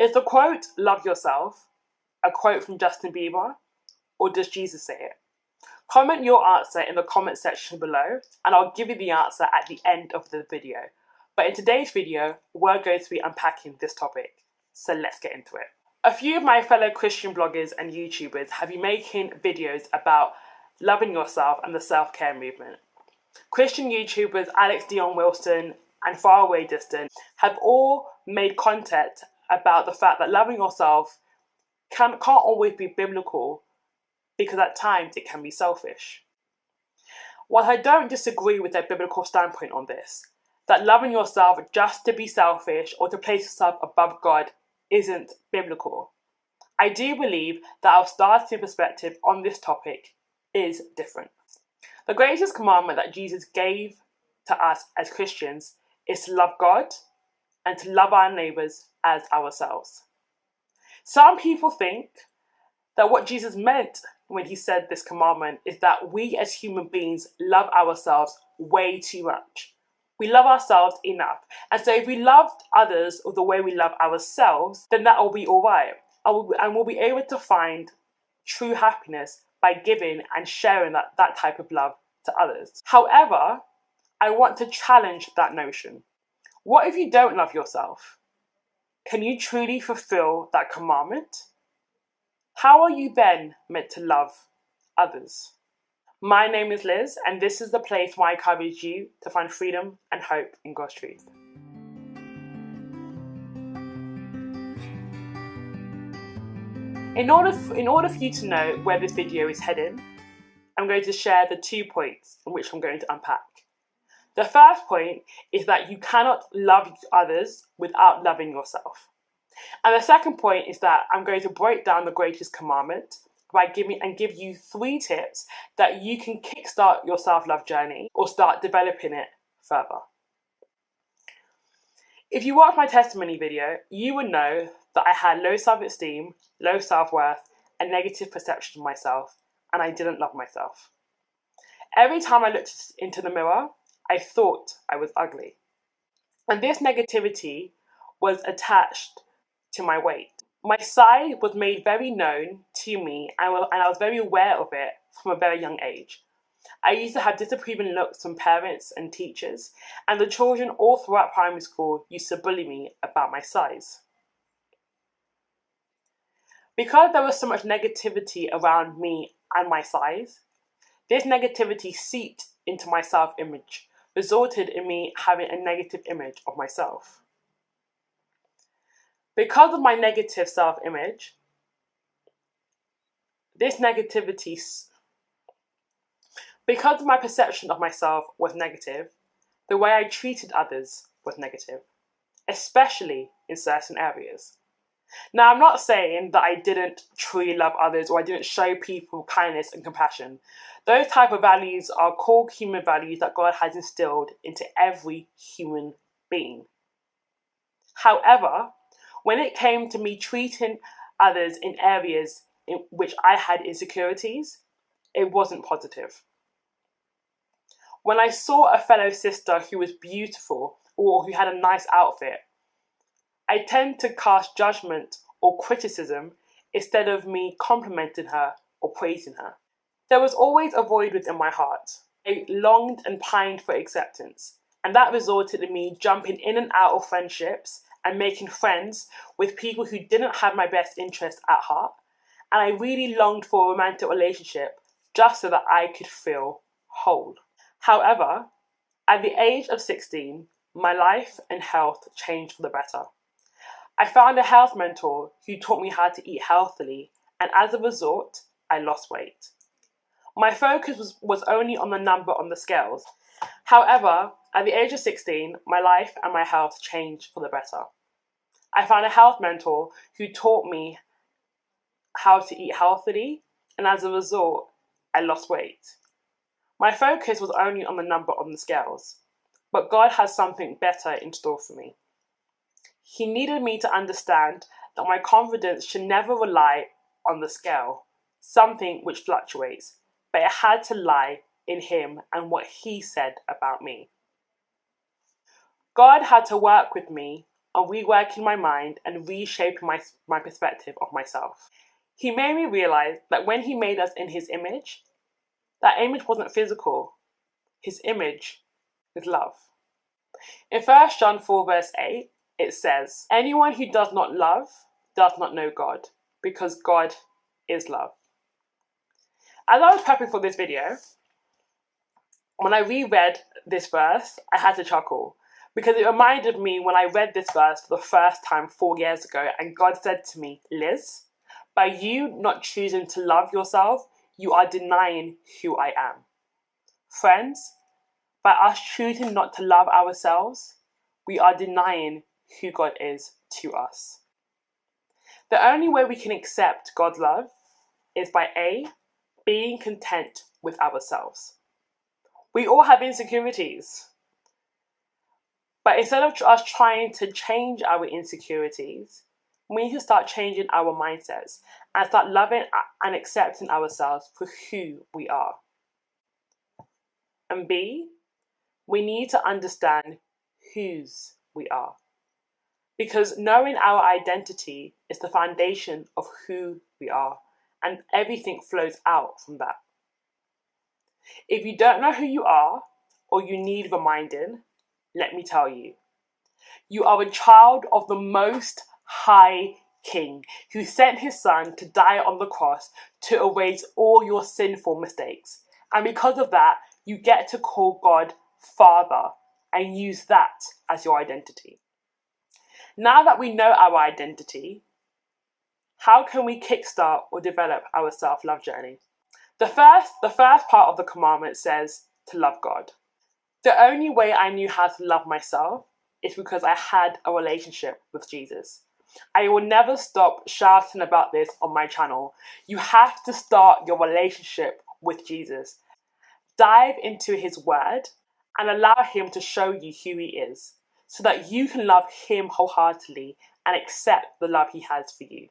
Is the quote, "love yourself," a quote from Justin Bieber, or does Jesus say it? Comment your answer in the comment section below, and I'll give you the answer at the end of the video. But in today's video, we're going to be unpacking this topic, so let's get into it. A few of my fellow Christian bloggers and YouTubers have been making videos about loving yourself and the self-care movement. Christian YouTubers Alex Dion Wilson and Faraway have all made content about the fact that loving yourself can't always be biblical, because at times it can be selfish. While I don't disagree with their biblical standpoint on this, that loving yourself just to be selfish or to place yourself above God isn't biblical, I do believe that our starting perspective on this topic is different. The greatest commandment that Jesus gave to us as Christians is to love God and to love our neighbours as ourselves. Some people think that what Jesus meant when he said this commandment is that we as human beings love ourselves way too much. We love ourselves enough. And so if we loved others the way we love ourselves, then that will be all right. And we'll be able to find true happiness by giving and sharing that type of love to others. However, I want to challenge that notion. What if you don't love yourself? Can you truly fulfill that commandment? How are you then meant to love others? My name is Liz, and this is the place where I encourage you to find freedom and hope in God's truth. In order for you to know where this video is heading, I'm going to share the 2 points in which I'm going to unpack. The first point is that you cannot love others without loving yourself. And the second point is that I'm going to break down the greatest commandment by give you 3 tips that you can kickstart your self-love journey or start developing it further. If you watched my testimony video, you would know that I had low self-esteem, low self-worth, a negative perception of myself, and I didn't love myself. Every time I looked into the mirror, I thought I was ugly. And this negativity was attached to my weight. My size was made very known to me, and I was very aware of it from a very young age. I used to have disapproving looks from parents and teachers, and the children all throughout primary school used to bully me about my size. Because there was so much negativity around me and my size, this negativity seeped into my self-image, resulted in me having a negative image of myself. Because of my negative self-image, because my perception of myself was negative, the way I treated others was negative, especially in certain areas. Now, I'm not saying that I didn't truly love others or I didn't show people kindness and compassion. Those type of values are core human values that God has instilled into every human being. However, when it came to me treating others in areas in which I had insecurities, it wasn't positive. When I saw a fellow sister who was beautiful or who had a nice outfit, I tend to cast judgment or criticism instead of me complimenting her or praising her. There was always a void within my heart. I longed and pined for acceptance, and that resulted in me jumping in and out of friendships and making friends with people who didn't have my best interest at heart, and I really longed for a romantic relationship just so that I could feel whole. However, at the age of 16, my life and health changed for the better. I found a health mentor who taught me how to eat healthily, and as a result, I lost weight. My focus was only on the number on the scales. However, at the age of 16, my life and my health changed for the better. I found a health mentor who taught me how to eat healthily, and as a result, I lost weight. My focus was only on the number on the scales, but God has something better in store for me. He needed me to understand that my confidence should never rely on the scale, something which fluctuates, but it had to lie in Him and what He said about me. God had to work with me on reworking my mind and reshaping my perspective of myself. He made me realize that when he made us in his image, that image wasn't physical. His image is love. In 1 John 4 verse 8, it says, "Anyone who does not love does not know God, because God is love." As I was prepping for this video, when I reread this verse, I had to chuckle because it reminded me when I read this verse for the first time 4 years ago, and God said to me, "Liz, by you not choosing to love yourself, you are denying who I am." Friends, by us choosing not to love ourselves, we are denying who God is to us. The only way we can accept God's love is by A, being content with ourselves. We all have insecurities. But instead of us trying to change our insecurities, we need to start changing our mindsets and start loving and accepting ourselves for who we are. And B, we need to understand whose we are. Because knowing our identity is the foundation of who we are, and everything flows out from that. If you don't know who you are, or you need reminding, let me tell you. You are a child of the Most High King, who sent his son to die on the cross to erase all your sinful mistakes. And because of that, you get to call God Father and use that as your identity. Now that we know our identity, how can we kickstart or develop our self-love journey? The first part of the commandment says to love God. The only way I knew how to love myself is because I had a relationship with Jesus. I will never stop shouting about this on my channel. You have to start your relationship with Jesus. Dive into his word and allow him to show you who he is, so that you can love him wholeheartedly and accept the love he has for you.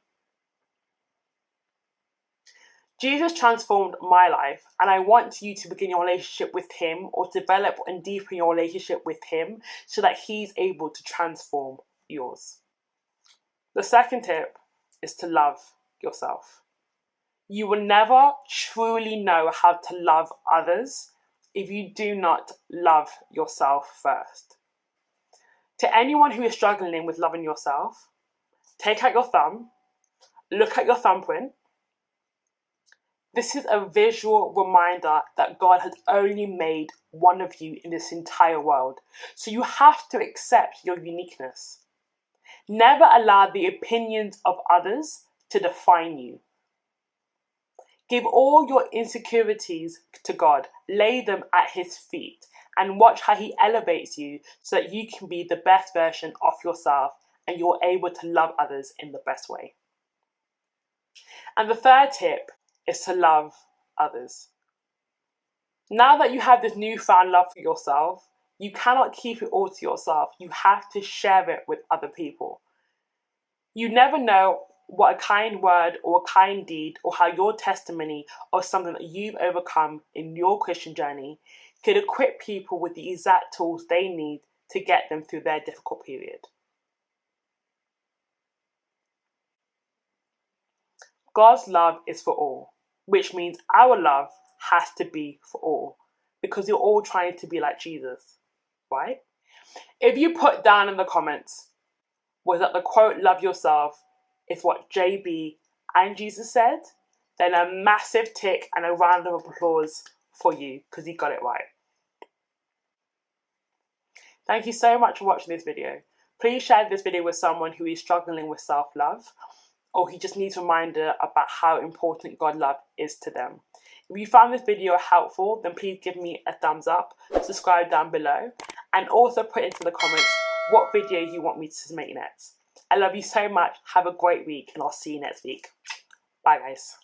Jesus transformed my life, and I want you to begin your relationship with him, or develop and deepen your relationship with him so that he's able to transform yours. The second tip is to love yourself. You will never truly know how to love others if you do not love yourself first. To anyone who is struggling with loving yourself, take out your thumb, look at your thumbprint. This is a visual reminder that God has only made one of you in this entire world. So you have to accept your uniqueness. Never allow the opinions of others to define you. Give all your insecurities to God, lay them at his feet, and watch how he elevates you so that you can be the best version of yourself and you're able to love others in the best way. And the third tip is to love others. Now that you have this newfound love for yourself, you cannot keep it all to yourself. You have to share it with other people. You never know what a kind word or a kind deed, or how your testimony of something that you've overcome in your Christian journey could equip people with the exact tools they need to get them through their difficult period. God's love is for all, which means our love has to be for all, because you're all trying to be like Jesus, right? If you put down in the comments, was that the quote, "love yourself," is what JB and Jesus said, then a massive tick and a round of applause for you, because you got it right. Thank you so much for watching this video. Please share this video with someone who is struggling with self-love, or he just needs a reminder about how important God's love is to them. If you found this video helpful, then please give me a thumbs up, subscribe down below, and also put into the comments what video you want me to make next. I love you so much. Have a great week, and I'll see you next week. Bye, guys.